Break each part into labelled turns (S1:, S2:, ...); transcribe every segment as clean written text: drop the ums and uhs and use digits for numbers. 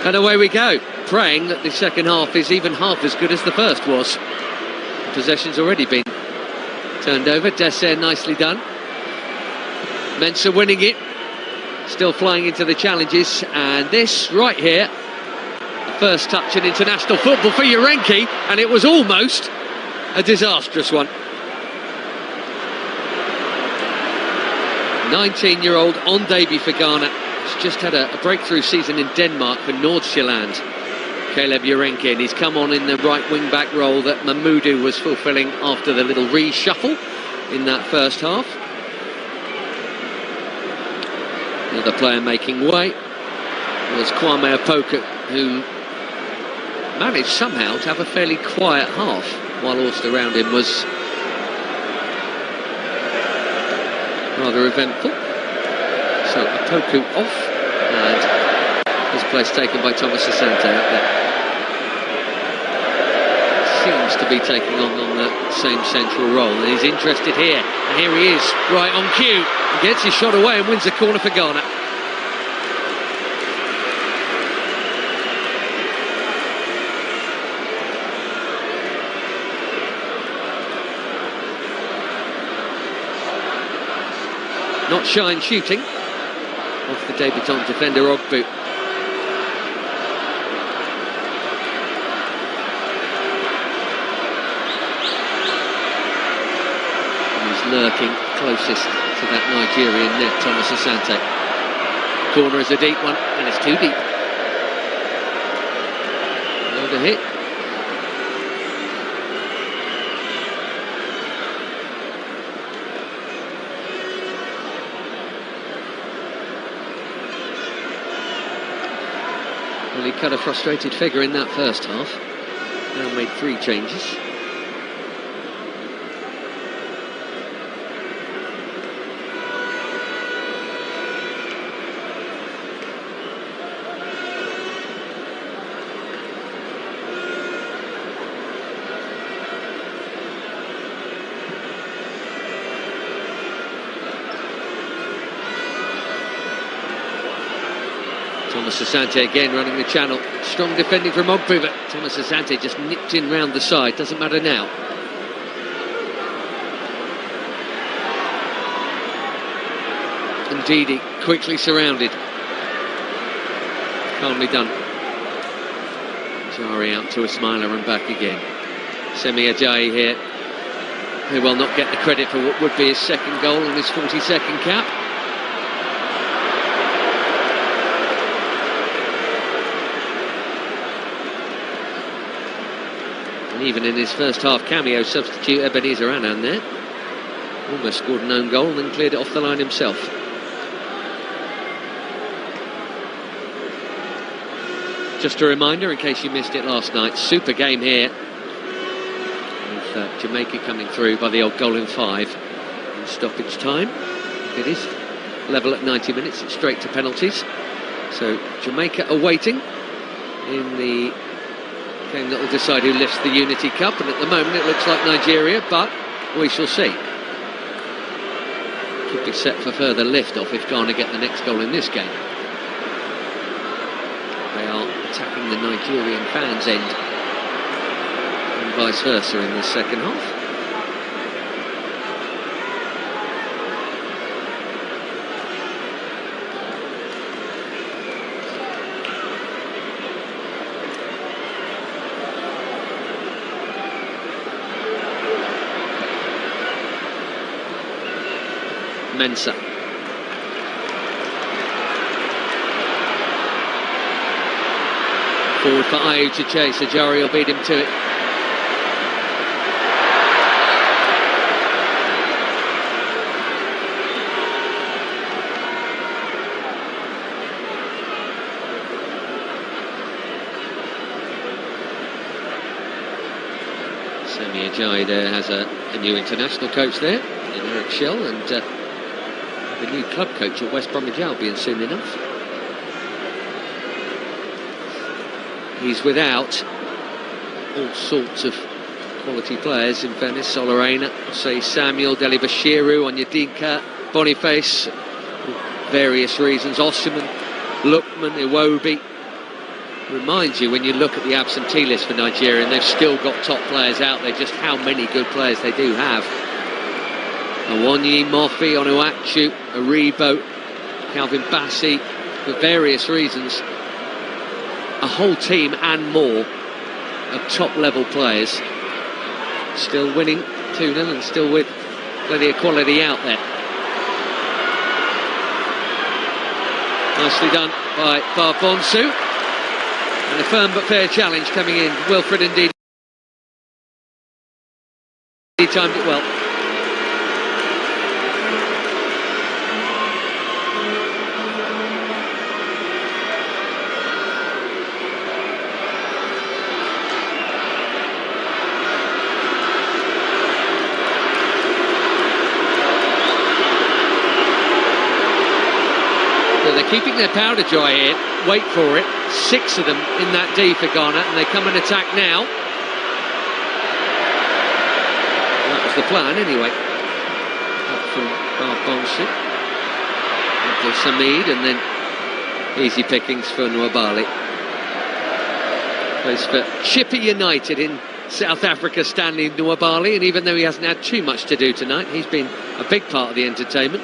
S1: And away we go, praying that the second half is even half as good as the first was. The possession's already been turned over. Dessert nicely done. Mensah winning it. Still flying into the challenges. And this right here, the first touch in international football for Urenki. And it was almost a disastrous one. 19-year-old on debut for Ghana. He's just had a breakthrough season in Denmark for Nordsjælland. Caleb Urenki, and he's come on in the right wing-back role that Mamoudou was fulfilling after the little reshuffle in that first half. Another player making way was Kwame Opoku, who managed somehow to have a fairly quiet half, while all around him was rather eventful. So Opoku off, and his place taken by Thomas Asante, that seems to be taking on the same central role, and he's interested here, and here he is, right on cue, he gets his shot away and wins the corner for Ghana. Not shy in shooting off the debutant defender Ogbu. Lurking closest to that Nigerian net, Thomas Asante. Corner is a deep one, and it's too deep. Another hit. Well, he cut a frustrated figure in that first half. Now made 3 changes. Thomas Asante again running the channel. Strong defending from Ogbu, but Thomas Asante just nipped in round the side. Doesn't matter now. Indeed, quickly surrounded. Calmly done. Jari out to Ismaila and back again. Semi Ajayi here, who will not get the credit for what would be his second goal in his 42nd cap. And even in his first half cameo, substitute Ebenezer Annan there. Almost scored an own goal and then cleared it off the line himself. Just a reminder, in case you missed it last night, super game here. With Jamaica coming through by the old goal in 5 in stoppage time. It is level at 90 minutes, it's straight to penalties. So Jamaica awaiting in the game that will decide who lifts the Unity Cup, and at the moment it looks like Nigeria, but we shall see. Could be set for further lift-off if Ghana get the next goal in this game. They are attacking the Nigerian fans' end, and vice versa in the second half. Mensah. Forward for Ayew to chase. Ajari will beat him to it. Semi Ajayi there has a new international coach there in Eric Shell, and the new club coach at West Bromwich Albion soon enough. He's without all sorts of quality players, in fairness. Solarena, say Samuel, Deli Bashiru, Onyedinka, Boniface, various reasons. Osman, Lookman, Iwobi. Reminds you, when you look at the absentee list for Nigeria, and they've still got top players out there, just how many good players they do have. Awonyi, Mofi, Onuachu, Aribo, Calvin Bassey, for various reasons. A whole team and more of top-level players. Still winning 2-0 and still with plenty of quality out there. Nicely done by Barbonsu. And a firm but fair challenge coming in. Wilfred indeed. He timed it well. So they're keeping their powder dry here. Wait for it. 6 of them in that D for Ghana, and they come and attack now. That was the plan anyway. Up from Barbonsu, Abdul Samid, and then easy pickings for Nwabali. Plays for Chippa United in South Africa, Stanley Nwabali, and even though he hasn't had too much to do tonight, he's been a big part of the entertainment.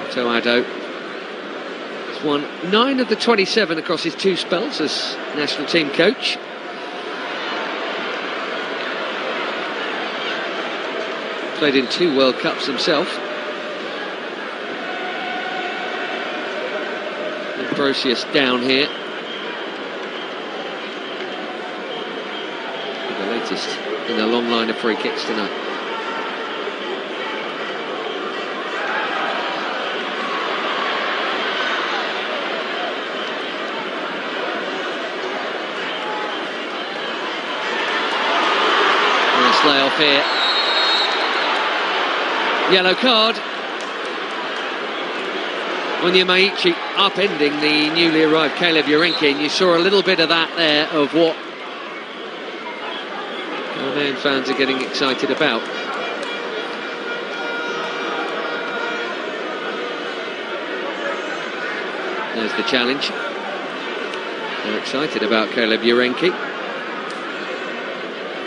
S1: Toado has won 9 of the 27 across his 2 spells as national team coach. Played in 2 World Cups himself. Ambrosius down here. The latest in a long line of free kicks tonight. Layoff here. Yellow card. Onyemaichi upending the newly arrived Caleb Urenki, and you saw a little bit of that there of what Ghanaian fans are getting excited about. There's the challenge. They're excited about Caleb Urenki.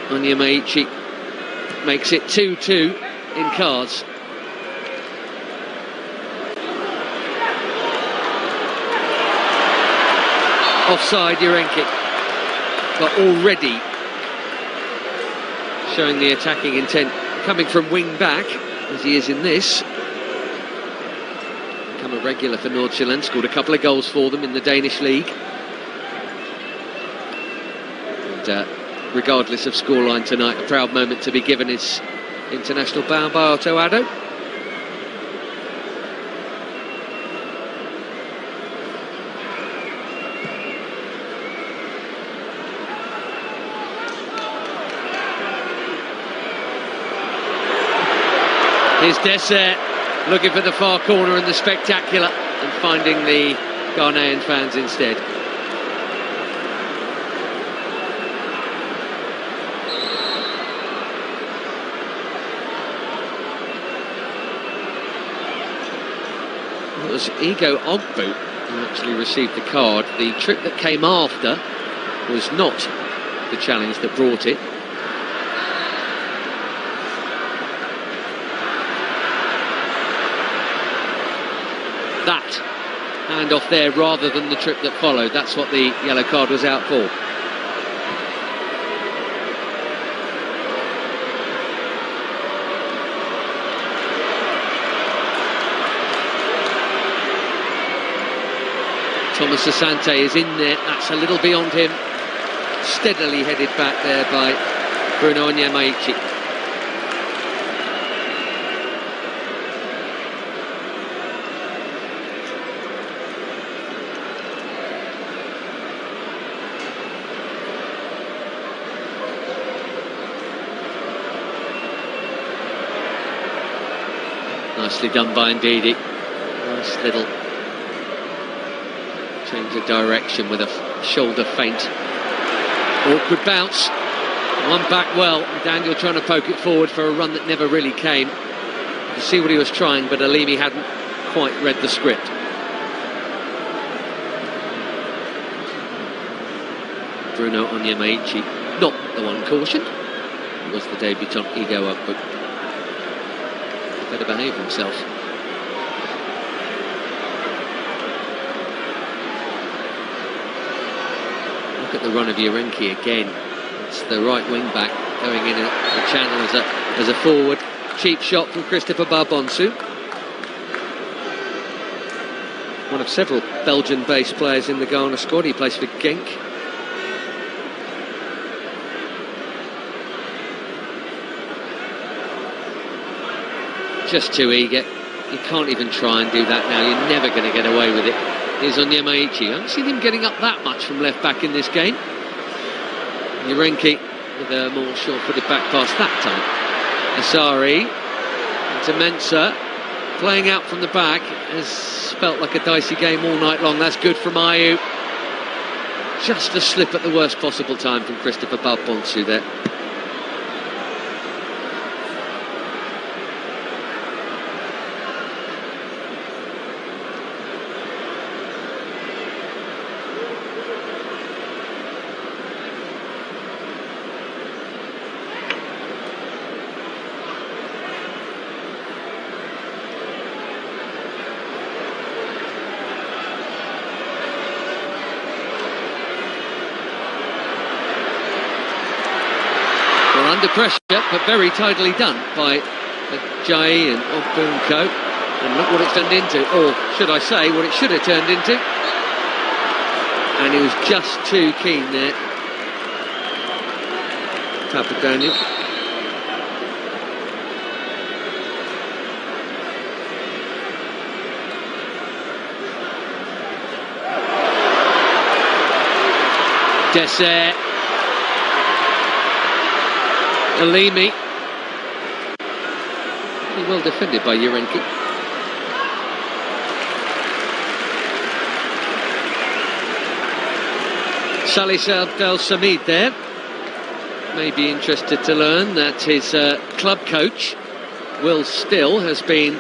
S1: Onyemaichi makes it 2-2 in cards. Offside, Urenki, but already showing the attacking intent, coming from wing back, as he is in this. Become a regular for Nordsjælland, scored a couple of goals for them in the Danish league. And regardless of scoreline tonight, a proud moment to be given his international bow by Otto Addo. Here's Dessert looking for the far corner and the spectacular, and finding the Ghanaian fans instead. It was Ego Ogbu who actually received the card. The trip that came after was not the challenge that brought it. That hand off there rather than the trip that followed. That's what the yellow card was out for. Thomas Asante is in there. That's a little beyond him. Steadily headed back there by Bruno Onyemaichi. Nicely done by Ndidi. Nice little change of direction with a shoulder feint. Awkward bounce. One back well. Daniel trying to poke it forward for a run that never really came. You can see what he was trying, but Alimi hadn't quite read the script. Bruno Onyemaichi, not the one cautioned. It was the debutant ego up, but he better behave himself. Look at the run of Urenki again. It's the right wing back going in the channel as a forward. Cheap shot from Christopher Barbonsu. One of several Belgian-based players in the Ghana squad. He plays for Genk. Just too eager. You can't even try and do that now. You're never going to get away with it. Here's Onyemaichi. I haven't seen him getting up that much from left back in this game. Urenki with a more sure-footed back pass that time. Asari into Mensah. Playing out from the back has felt like a dicey game all night long. That's good from Ayew. Just a slip at the worst possible time from Christopher Barbonsu there. Under pressure, but very tidily done by Jai and Obunko. And look what it's turned into, or should I say, what it should have turned into. And he was just too keen there. Papa Daniel. Dessert. Alimi. Pretty well defended by Urenki. Salis Abdel Samid there. May be interested to learn that his club coach, Will Still, has been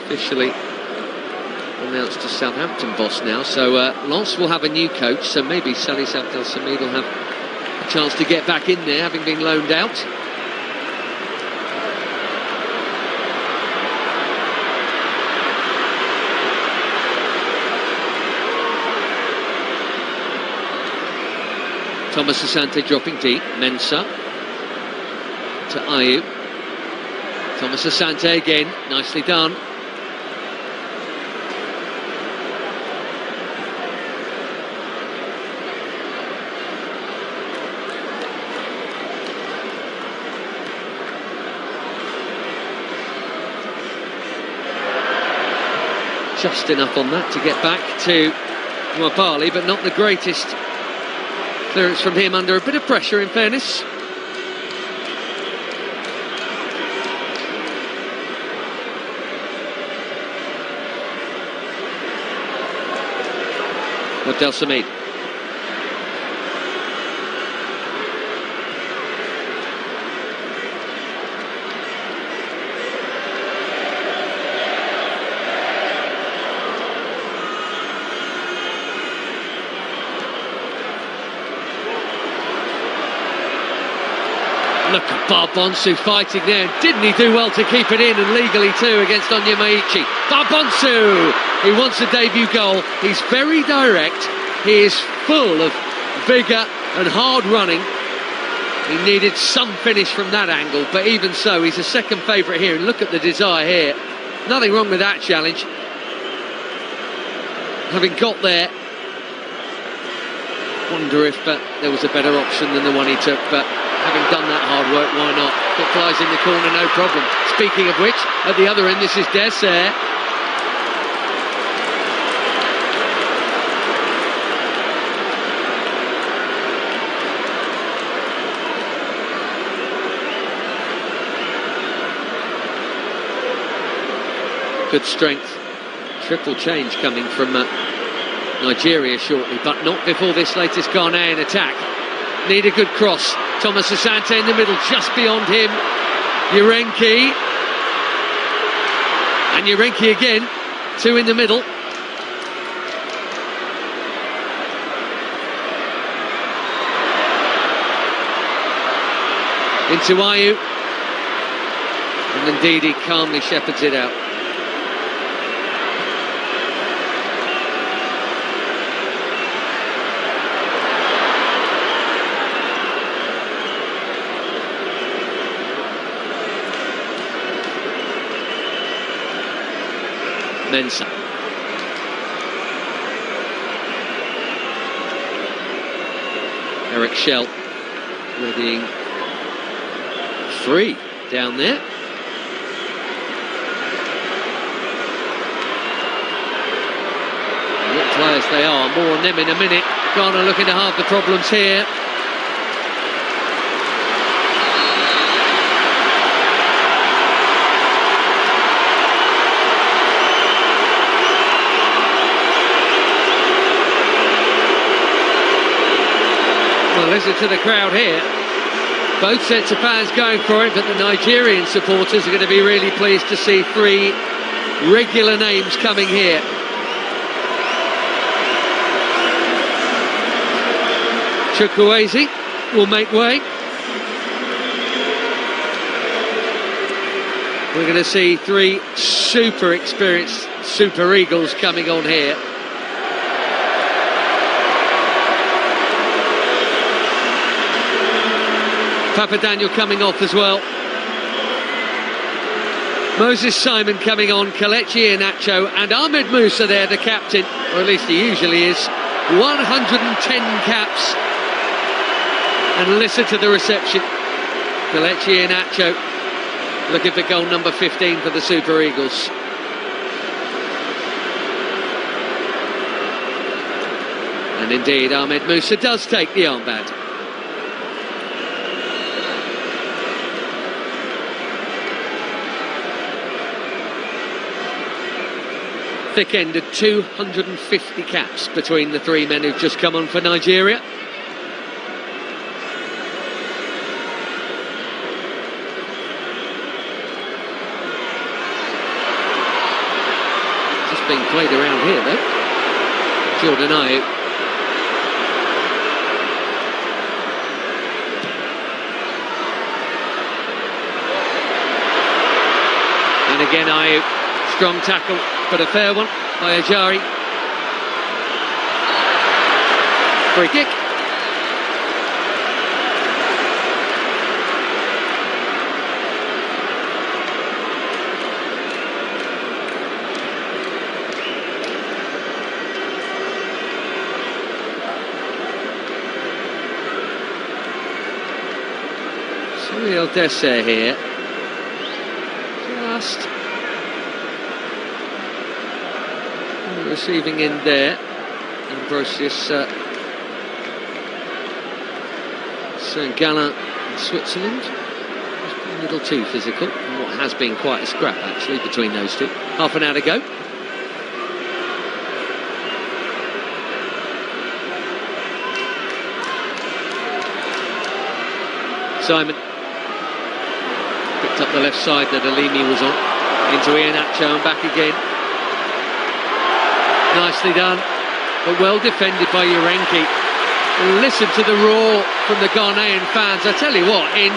S1: officially announced as Southampton boss now. So Lens will have a new coach, so maybe Salis Abdel Samid will have chance to get back in there, having been loaned out. Thomas Asante dropping deep. Mensah to Ayew. Thomas Asante again, nicely done. Just enough on that to get back to Mwabali, but not the greatest clearance from him under a bit of pressure, in fairness. Abdel Samid. Look at Barbonsu fighting there. Didn't he do well to keep it in, and legally too, against Onyemaichi. Barbonsu! He wants a debut goal. He's very direct. He is full of vigour and hard running. He needed some finish from that angle, but even so, he's a second favourite here. And look at the desire here. Nothing wrong with that challenge. Having got there, wonder if there was a better option than the one he took, but having done that hard work, why not? If it flies in the corner, no problem. Speaking of which, at the other end, this is Dessert. Good strength. Triple change coming from Nigeria shortly, but not before this latest Ghanaian attack. need a good cross. Thomas Asante in the middle, just beyond him. Urenki. And Urenki again, two in the middle. Into Ayew. And indeed he calmly shepherds it out. Mensah. Eric Shell readying three down there. And what players they are, more on them in a minute. Ghana looking to halve the problems here. Well, listen to the crowd here. Both sets of fans going for it, but the Nigerian supporters are going to be really pleased to see three regular names coming here. Chukwueze will make way. We're going to see three super experienced Super Eagles coming on here. Papadaniel coming off as well. Moses Simon coming on, Kelechi Iheanacho and Ahmed Musa there, the captain, or at least he usually is. 110 caps. And listen to the reception. Kelechi Iheanacho looking for goal number 15 for the Super Eagles. And indeed, Ahmed Musa does take the armband. Thick-ended 250 caps between the three men who've just come on for Nigeria. Just being played around here though. Jordan Ayew. And again Ayew. Strong tackle, but a fair one by Ajari. Free kick. Samuel Dessert here. Just receiving in there. Ambrosius Saint-Gallen in Switzerland. Just a little too physical, and what has been quite a scrap actually between those two. Half an hour to go. Simon picked up the left side that Alimi was on. Into Iheanacho and back again. Nicely done, but well defended by Urenki. Listen to the roar from the Ghanaian fans. I tell you what, in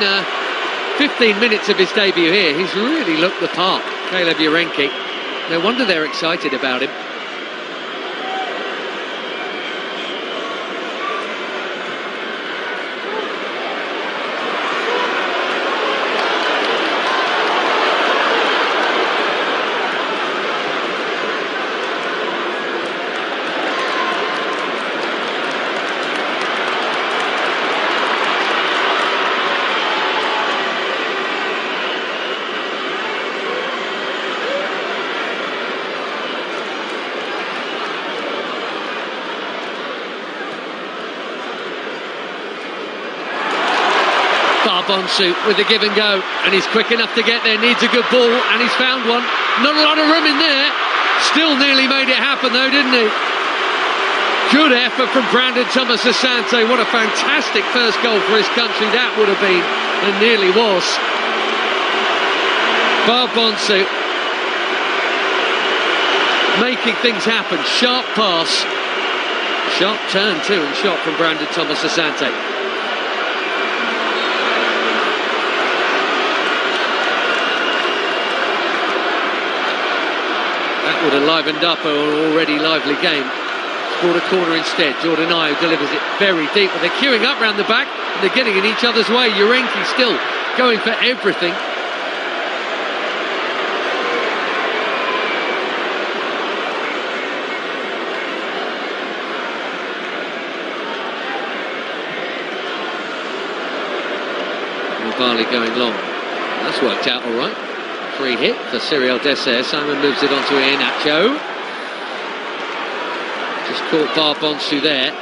S1: 15 minutes of his debut here, he's really looked the part, Caleb Urenki. No wonder they're excited about him. Bonsu with the give and go, and he's quick enough to get there, needs a good ball, and he's found one. Not a lot of room in there. Still nearly made it happen though, didn't he? Good effort from Brandon Thomas Asante. What a fantastic first goal for his country that would have been, and nearly was. Barbonsu making things happen. Sharp pass. Sharp turn too, and shot from Brandon Thomas Asante. That would have livened up an already lively game. Scored a corner instead. Jordan Ayew delivers it very deep, but they're queuing up round the back and they're getting in each other's way. Urenki still going for everything. Barley going long. That's worked out all right. Free hit for Cyril Dessert. Simon moves it on to Iheanacho. Just caught Barbonsu there.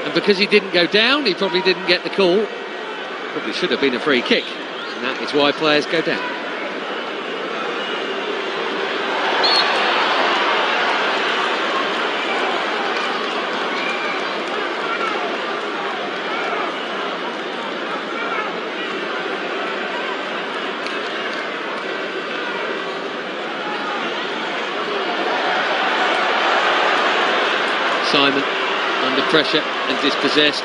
S1: And because he didn't go down, he probably didn't get the call. Probably should have been a free kick. And that is why players go down. Simon under pressure and dispossessed.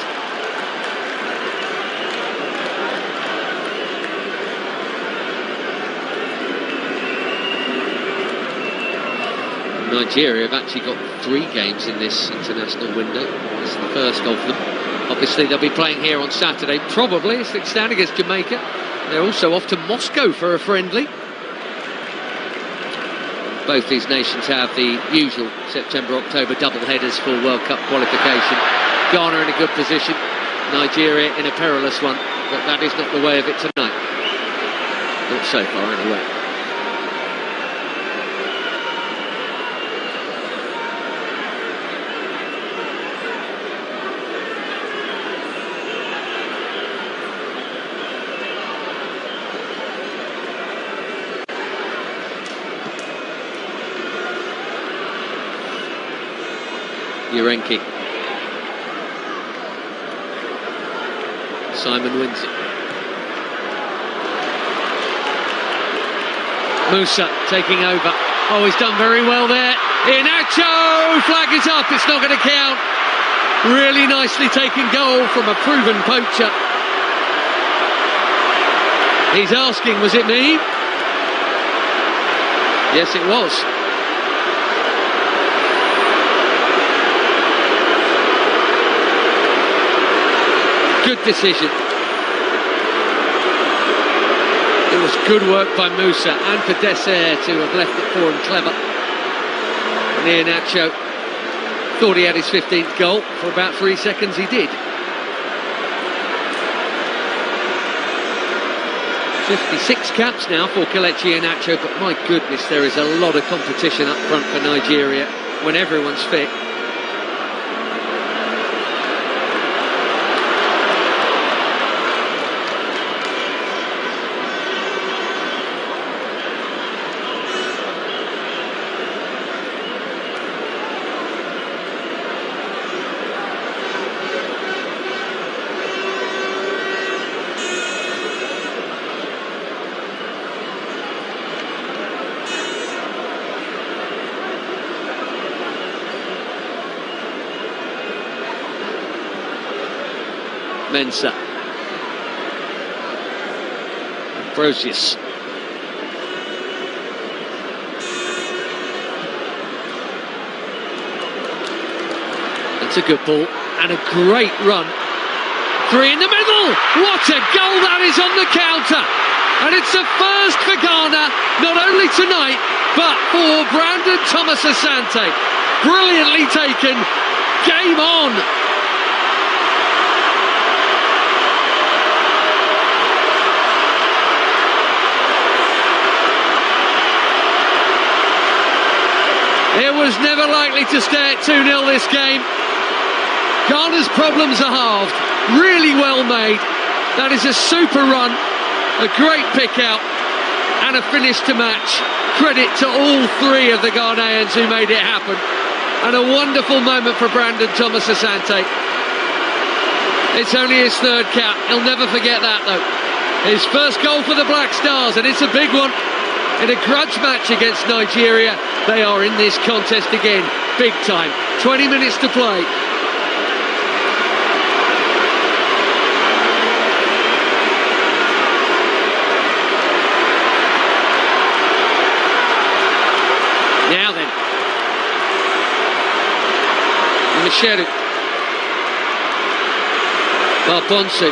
S1: Nigeria have actually got 3 games in this international window. This is the first of them. Obviously they'll be playing here on Saturday, probably. It's stand against Jamaica. They're also off to Moscow for a friendly. Both these nations have the usual September-October double-headers for World Cup qualification. Ghana in a good position, Nigeria in a perilous one, but that is not the way of it tonight. Not so far, anyway. Urenki. Simon wins it. Musa taking over. Oh, he's done very well there. Iheanacho! Flag is up, it's not going to count. Really nicely taken goal from a proven poacher. He's asking, was it me? Yes, it was. Good decision. It was good work by Musa and for Dessert to have left it for him clever. And Iheanacho thought he had his 15th goal. For about 3 seconds he did. 56 caps now for Kelechi Iheanacho, but my goodness, there is a lot of competition up front for Nigeria when everyone's fit. Mensah. Ambrosius. That's a good ball and a great run. 3 in the middle. What a goal that is on the counter. And it's a first for Ghana, not only tonight, but for Brandon Thomas Asante. Brilliantly taken. Game on. It was never likely to stay at 2-0 this game. Ghana's problems are halved. Really well made. That is a super run, a great pick out, and a finish to match. Credit to all 3 of the Ghanaians who made it happen. And a wonderful moment for Brandon Thomas Asante. It's only his third cap. He'll never forget that, though. His first goal for the Black Stars, and it's a big one. In a grudge match against Nigeria, they are in this contest again, big time. 20 minutes to play. Now then. Micheru. Barbonsu.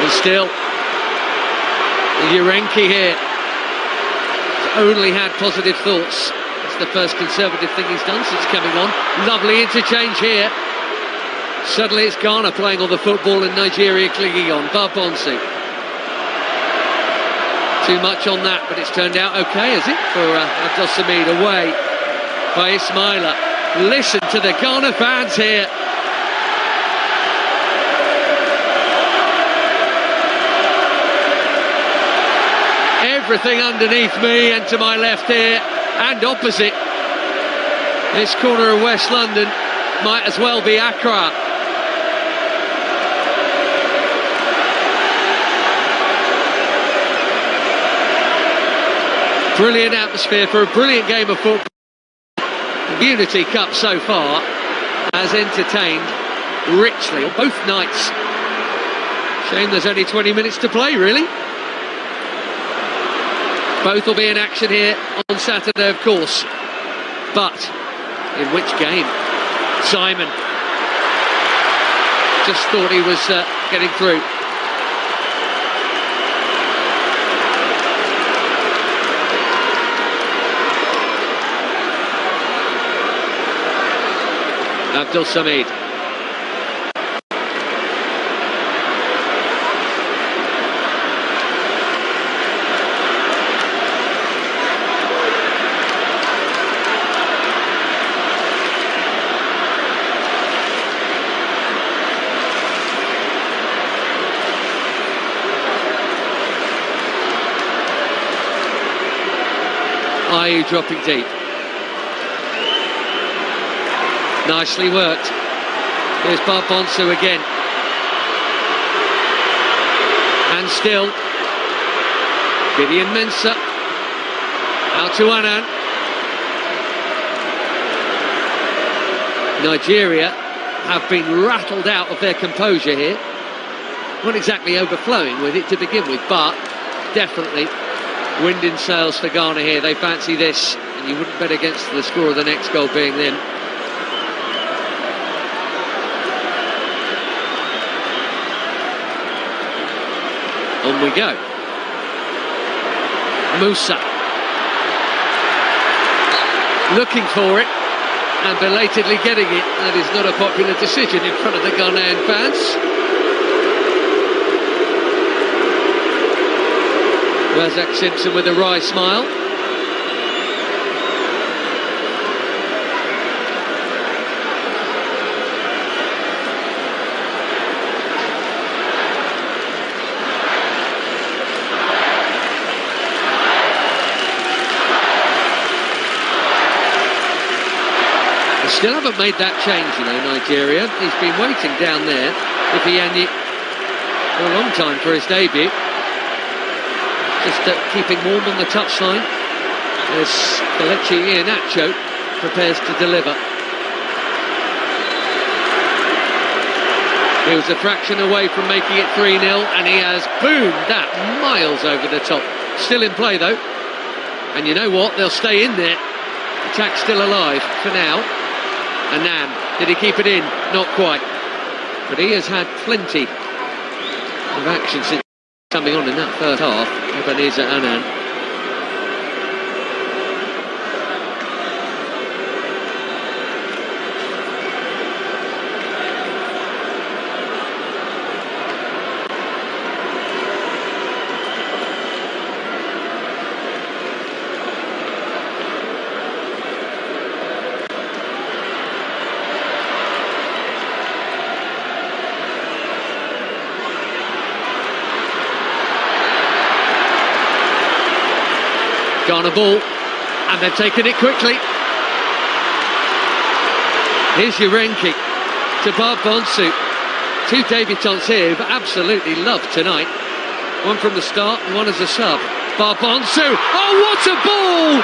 S1: And still, Urenki here. He's only had positive thoughts. It's the first conservative thing he's done since coming on. Lovely interchange here. Suddenly it's Ghana playing all the football and Nigeria clinging on. Barbonsu. Too much on that, but it's turned out okay, is it? For Abdul Samid, away by Ismaila. Listen to the Ghana fans here. Everything underneath me and to my left here and opposite. This corner of West London might as well be Accra. Brilliant atmosphere for a brilliant game of football. The Unity Cup so far has entertained richly on both nights. Shame there's only 20 minutes to play, really. Both will be in action here on Saturday, of course. But in which game? Simon just thought he was getting through. Abdul Samid. Ayew dropping deep. Nicely worked. Here's Barbonsu again. And still, Gideon Mensah. Out to Annan. Nigeria have been rattled out of their composure here. Not exactly overflowing with it to begin with, but definitely wind in sails for Ghana here. They fancy this, and you wouldn't bet against the score of the next goal being them. On we go. Musa. Looking for it, and belatedly getting it. That is not a popular decision in front of the Ghanaian fans. Razak Simpson with a wry smile. They still haven't made that change, you know, Nigeria. He's been waiting down there, Ifeanyi, for a long time for his debut. Just keeping warm on the touchline as Kelechi Iheanacho prepares to deliver. He was a fraction away from making it 3-0, and he has boomed that miles over the top. Still in play though, and you know what? They'll stay in there. Attack's still alive for now. Annan, did he keep it in? Not quite, but he has had plenty of action since coming on in that first half. Ebenezer Annan. Ghana ball. And they've taken it quickly. Here's Urenki to Barbonsu. Two debutants here who've absolutely loved tonight. One from the start and one as a sub. Barbonsu. Oh, what a ball!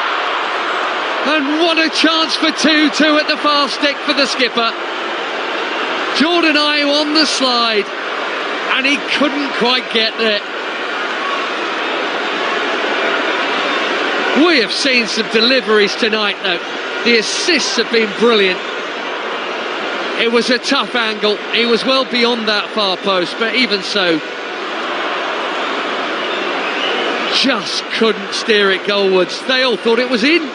S1: And what a chance for 2-2 at the far stick for the skipper. Jordan Ayew on the slide. And he couldn't quite get there. We have seen some deliveries tonight, though. The assists have been brilliant. It was a tough angle. He was well beyond that far post, but even so, just couldn't steer it goalwards. They all thought it was in.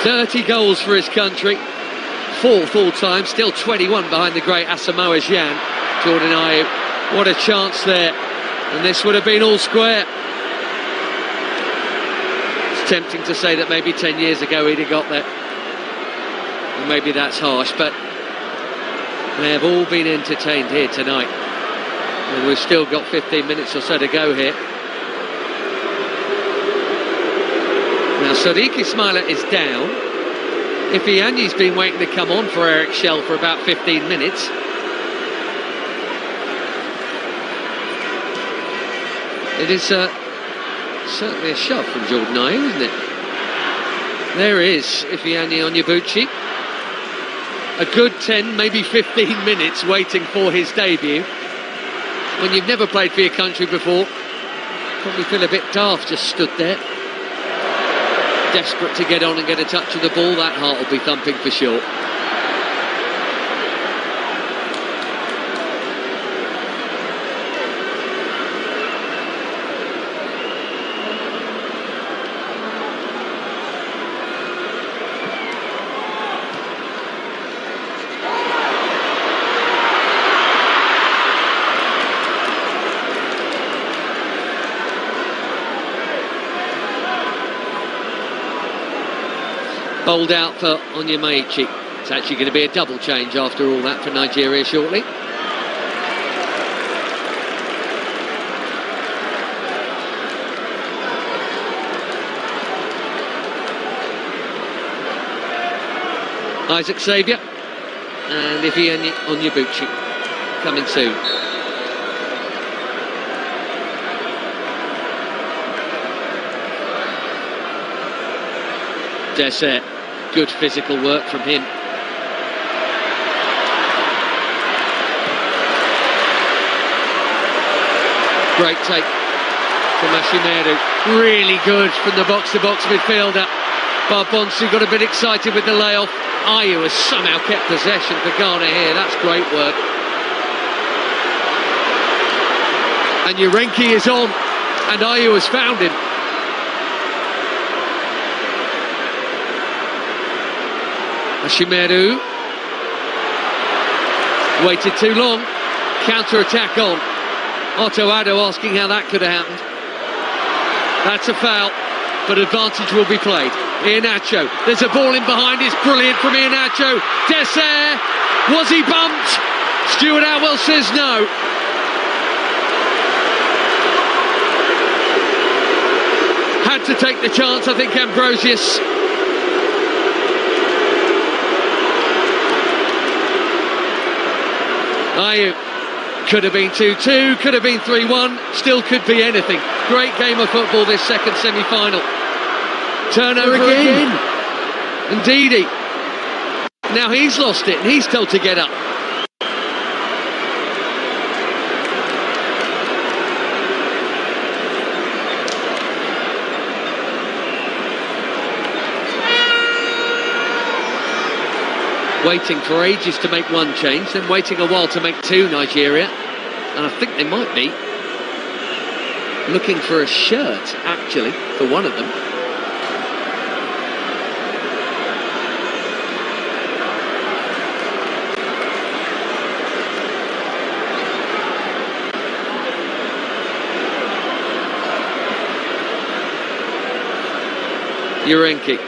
S1: 30 goals for his country. 4th all-time, still 21 behind the great Asamoah Gyan. Jordan Ayew, what a chance there. And this would have been all square. It's tempting to say that maybe 10 years ago he'd have got there. And maybe that's harsh, but they have all been entertained here tonight. And we've still got 15 minutes or so to go here. Now Sadiq Ismaila is down. Ifeanyi's been waiting to come on for Eric Schell for about 15 minutes. It is certainly a shot from Jordan Ayew, isn't it? There is Ifeanyi Onyebuchi. A good 10, maybe 15 minutes waiting for his debut. When you've never played for your country before, probably feel a bit daft just stood there. Desperate to get on and get a touch of the ball. That heart will be thumping for sure. Bowled out for Onyemaichi. It's actually going to be a double change after all that for Nigeria shortly. Isaac Saviour and Ifeanyi Onyebuchi coming soon. Dessert, good physical work from him. Great take from Ashimeru. Really good from the box-to-box midfielder. Barbonsu got a bit excited with the layoff. Ayew has somehow kept possession for Ghana here. That's great work. And Urenki is on, and Ayew has found him. Ashimeru waited too long. Counter-attack on. Otto Addo asking how that could have happened. That's a foul, but advantage will be played. Iheanacho, there's a ball in behind. It's brilliant from Iheanacho. Dessert, was he bumped? Stuart Atwell says no. Had to take the chance, I think, Ambrosius. Ayew, could have been 2-2, could have been 3-1, still could be anything. Great game of football, this second semi-final. Turnover again. And Ndidi. Now he's lost it and he's told to get up. Waiting for ages to make one change, then waiting a while to make two, Nigeria. And I think they might be looking for a shirt, actually, for one of them. Urenki.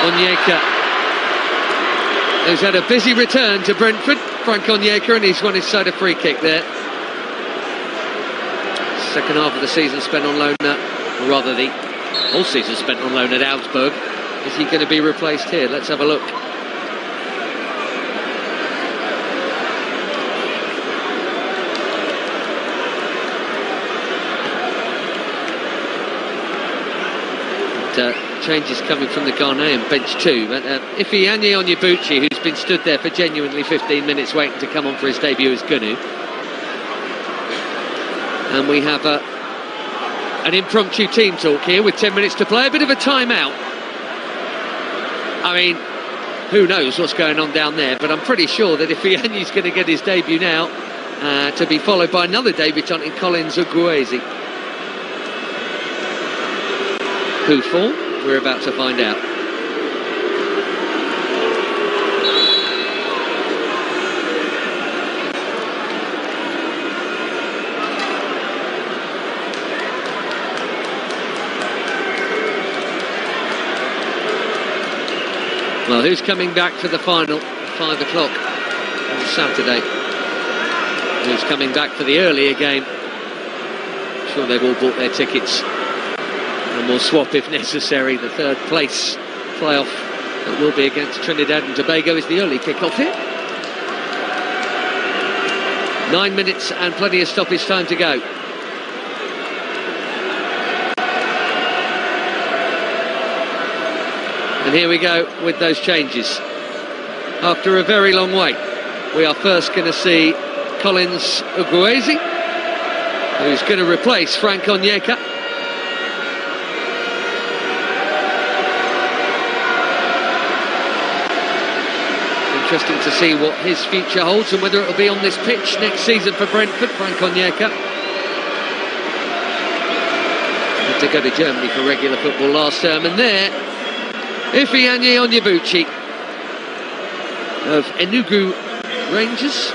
S1: Onyeka, who's had a busy return to Brentford. Frank Onyeka, and he's won his side a free kick there. Second half of the season spent on loan, or rather the whole season spent on loan at Augsburg. Is he going to be replaced here? Let's have a look. Changes coming from the Ghanaian bench too, but Ifeanyi Onyebuchi, who's been stood there for genuinely 15 minutes waiting to come on for his debut, is going to. And we have an impromptu team talk here with 10 minutes to play, a bit of a timeout. I mean, who knows what's going on down there, but I'm pretty sure that Ifeanyi's going to get his debut now, to be followed by another debutant in Collins Uguezi. Who for? We're about to find out. Well, who's coming back for the final at 5 o'clock on Saturday? Who's coming back for the earlier game? I'm sure they've all bought their tickets. And we'll swap if necessary. The third place playoff that will be against Trinidad and Tobago is the early kick-off here. 9 minutes and plenty of stoppage time to go. And here we go with those changes. After a very long wait, we are first going to see Collins Uguezi, who's going to replace Frank Onyeka. Interesting to see what his future holds and whether it'll be on this pitch next season for Brentford. Frank Onyeka had to go to Germany for regular football last term, and there Ifeanyi Onyebuchi of Enugu Rangers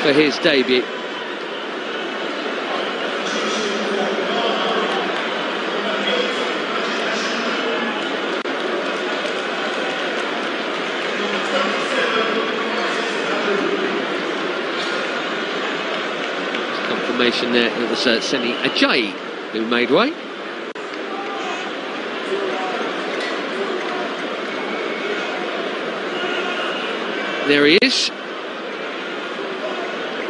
S1: for his debut. Confirmation there, it was Seni Ajayi who made way. There he is,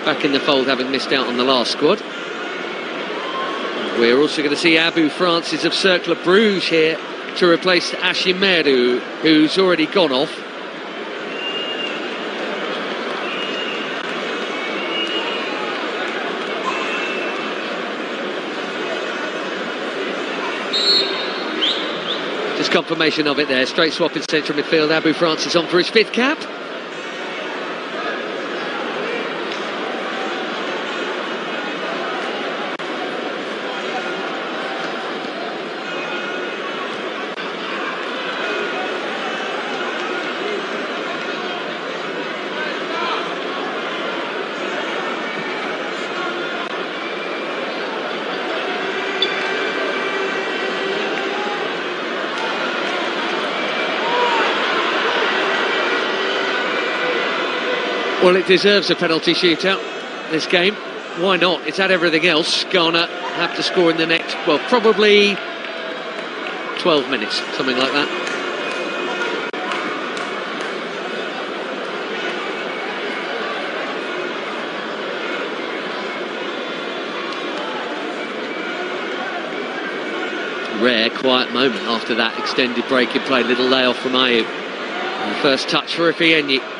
S1: back in the fold, having missed out on the last squad. We're also going to see Abu Francis of Cercle Bruges here to replace Ashimeru, who's already gone off. Just confirmation of it there. Straight swap in central midfield. Abu Francis on for his 5th cap. Well, it deserves a penalty shootout, this game. Why not? It's had everything else. Ghana have to score in the next, well, probably 12 minutes, something like that. Rare, quiet moment after that extended break in play. Little layoff from Ayew. And the first touch for Ifeanyi.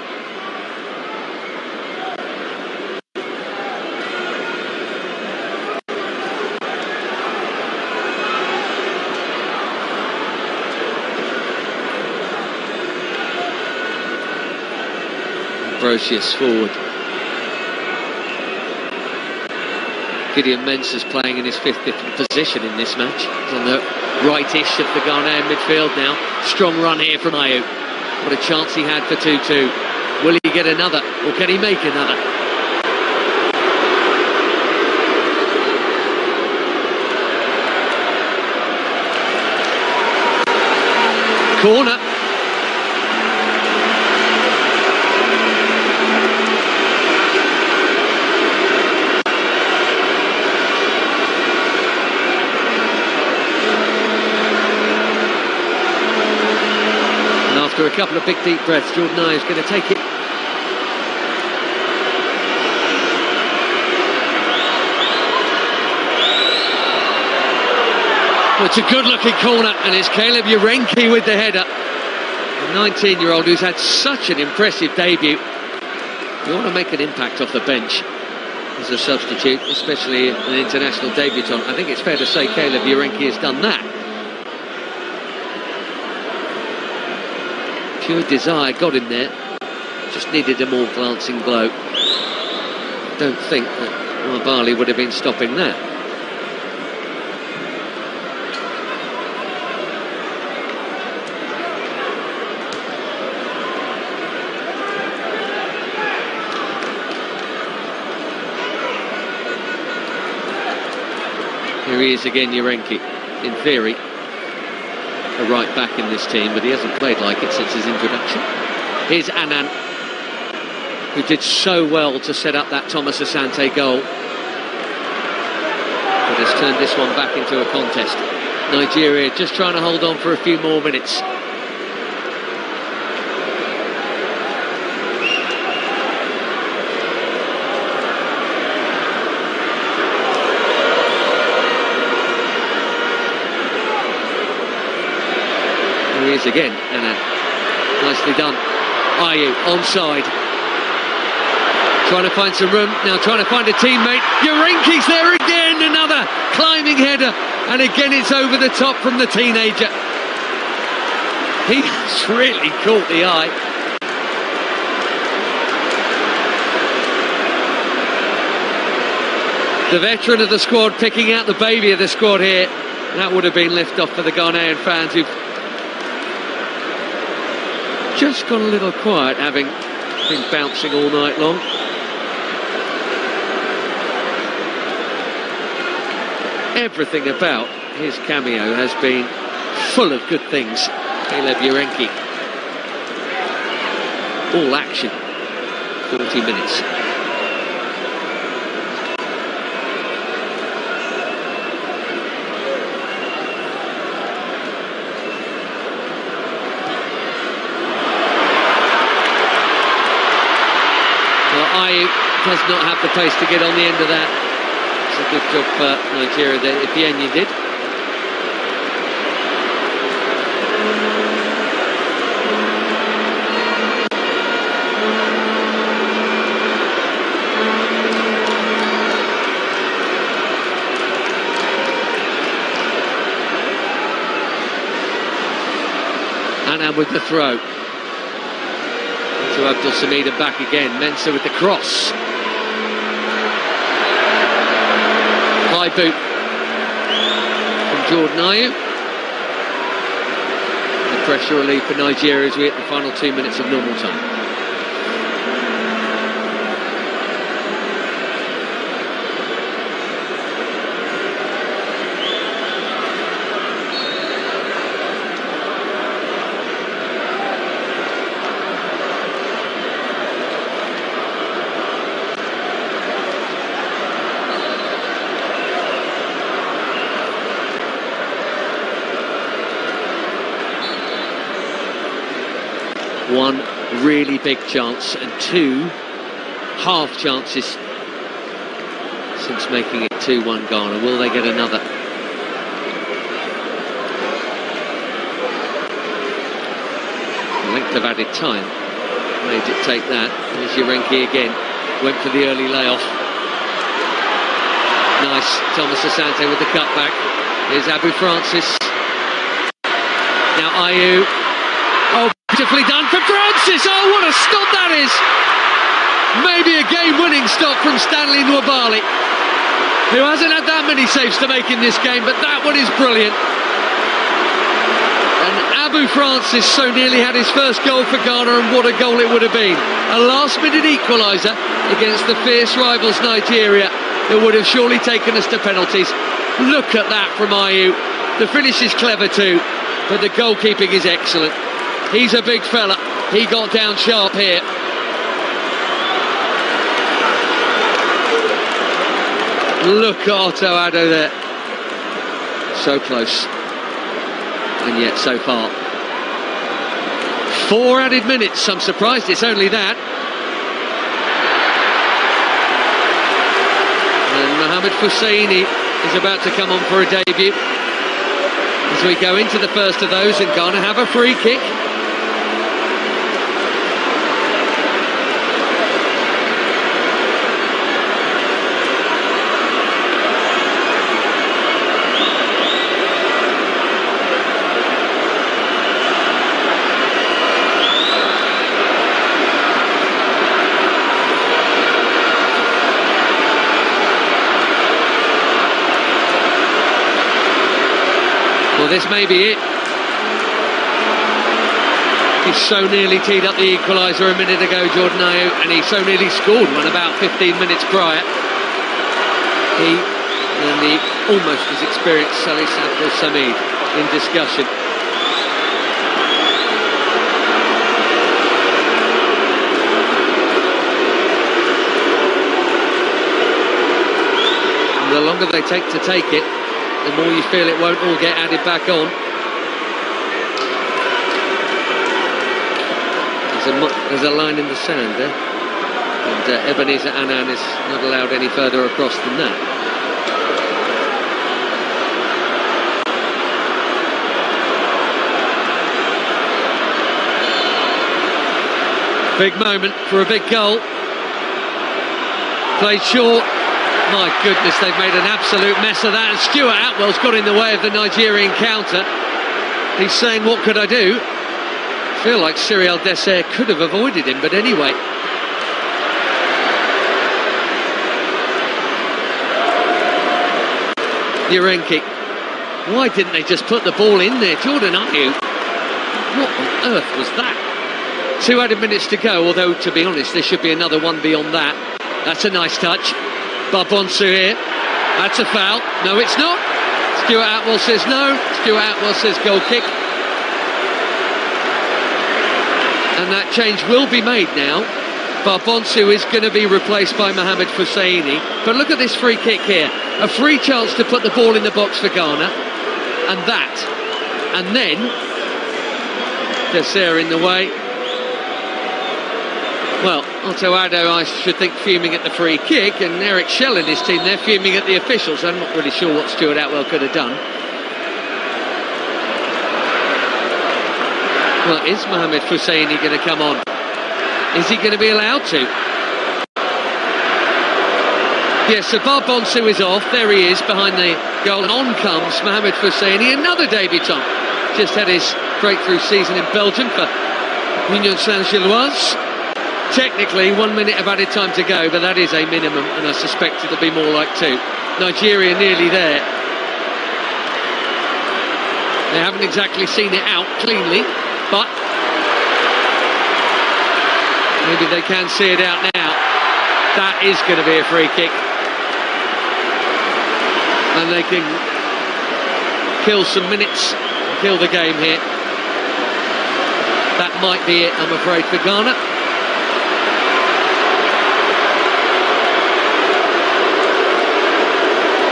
S1: Brocious forward. Gideon Mensah's playing in his 5th position in this match. He's on the right-ish of the Ghanaian midfield now. Strong run here from Ayew. What a chance he had for 2-2. Will he get another, or can he make another? Corner. After a couple of big deep breaths, Jordan Ayew is going to take it. Well, it's a good-looking corner, and it's Caleb Urenki with the header. A 19-year-old who's had such an impressive debut. You want to make an impact off the bench as a substitute, especially an international debutant. I think it's fair to say Caleb Urenki has done that. Pure desire got him there. Just needed a more glancing blow. I don't think that Marbali would have been stopping that. Here he is again, Urenki. In theory, a right back in this team, but he hasn't played like it since his introduction. Here's Annan, who did so well to set up that Thomas Asante goal, but has turned this one back into a contest. Nigeria just trying to hold on for a few more minutes. Here he is again, Annan. Nicely done. Ayew onside. Trying to find some room, now trying to find a teammate. Urenki's there again, another climbing header. And again it's over the top from the teenager. He has really caught the eye. The veteran of the squad picking out the baby of the squad here. That would have been lift-off for the Ghanaian fans who've just gone a little quiet, having been bouncing all night long. Everything about his cameo has been full of good things. Caleb Urenki. All action. 40 minutes. Ayew does not have the pace to get on the end of that. It's a good job for Nigeria there. Ifeanyi did. Annan with the throw. To Abdul Samid and back again. Mensah with the cross. High boot from Jordan Ayew. And the pressure relief for Nigeria as we hit the final 2 minutes of normal time. One really big chance and two half chances since making it 2-1 Ghana. Will they get another? The length of added time made it take that. There's Urenki again. Went for the early layoff. Nice. Thomas Asante with the cutback. Here's Abu Francis. Now Ayew. Oh, beautifully done for Francis. Oh, what a stop that is. Maybe a game-winning stop from Stanley Nwabali, who hasn't had that many saves to make in this game, but that one is brilliant. And Abu Francis so nearly had his first goal for Ghana, and what a goal it would have been. A last-minute equaliser against the fierce rivals Nigeria that would have surely taken us to penalties. Look at that from Ayew. The finish is clever too, but the goalkeeping is excellent. He's a big fella. He got down sharp here. Look at Otto Addo there. So close. And yet so far. 4 added minutes. I'm surprised it's only that. And Mohamed Husseini is about to come on for a debut as we go into the first of those, and Ghana have a free kick. Well, this may be it. He's so nearly teed up the equaliser a minute ago, Jordan Ayew, and he so nearly scored one about 15 minutes prior. He and the almost as experienced Salih Abdul Samid in discussion. And the longer they take to take it, the more you feel it won't all get added back on. There's a line in the sand there, and Ebenezer Annan is not allowed any further across than that. Big moment for a big goal. Played short. My goodness, they've made an absolute mess of that, and Stuart Atwell's got in the way of the Nigerian counter. He's saying, what could I do? I feel like Cyril Dessert could have avoided him, but anyway. Urenki. Why didn't they just put the ball in there? Jordan Ayew. What on earth was that? 2 added minutes to go, although, to be honest, there should be another one beyond that. That's a nice touch. Barbonsu here. That's a foul. No, it's not. Stuart Atwell says no. Stuart Atwell says goal kick. And that change will be made now. Barbonsu is going to be replaced by Mohamed Husseini. But look at this free kick here. A free chance to put the ball in the box for Ghana. And that. And then Dessert in the way. Well, Otto Addo, I should think, fuming at the free kick, and Eric Shell and his team, they're fuming at the officials. I'm not really sure what Stuart Atwell could have done. Well, is Mohamed Husseini going to come on? Is he going to be allowed to? Yes, so Barbonsu is off. There he is behind the goal, and on comes Mohamed Husseini, another debutant. Just had his breakthrough season in Belgium for Union Saint-Gilloise. Technically, 1 minute of added time to go, but that is a minimum, and I suspect it'll be more like 2. Nigeria nearly there. They haven't exactly seen it out cleanly, but maybe they can see it out now. That is going to be a free kick. And they can kill some minutes, kill the game here. That might be it, I'm afraid, for Ghana.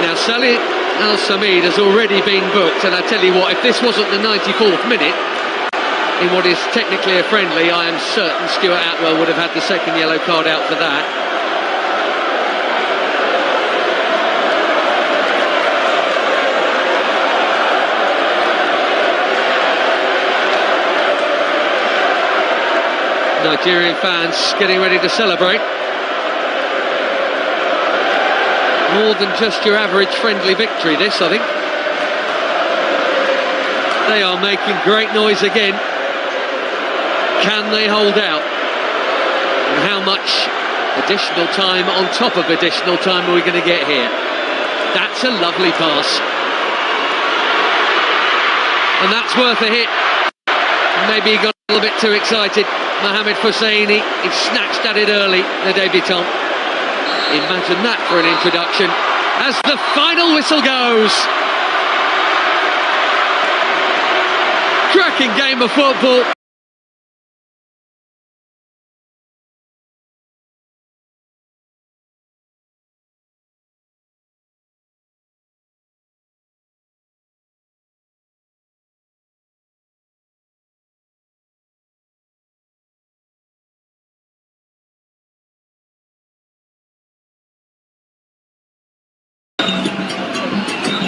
S1: Now, Salih Al-Samid has already been booked, and I tell you what, if this wasn't the 94th minute, in what is technically a friendly, I am certain Stuart Atwell would have had the second yellow card out for that. Nigerian fans getting ready to celebrate. More than just your average friendly victory, this, I think. They are making great noise again. Can they hold out? And how much additional time on top of additional time are we going to get here? That's a lovely pass. And that's worth a hit. Maybe he got a little bit too excited. Mohamed Husseini, he snatched at it early, the debutant. Imagine that for an introduction as the final whistle goes. Cracking game of football.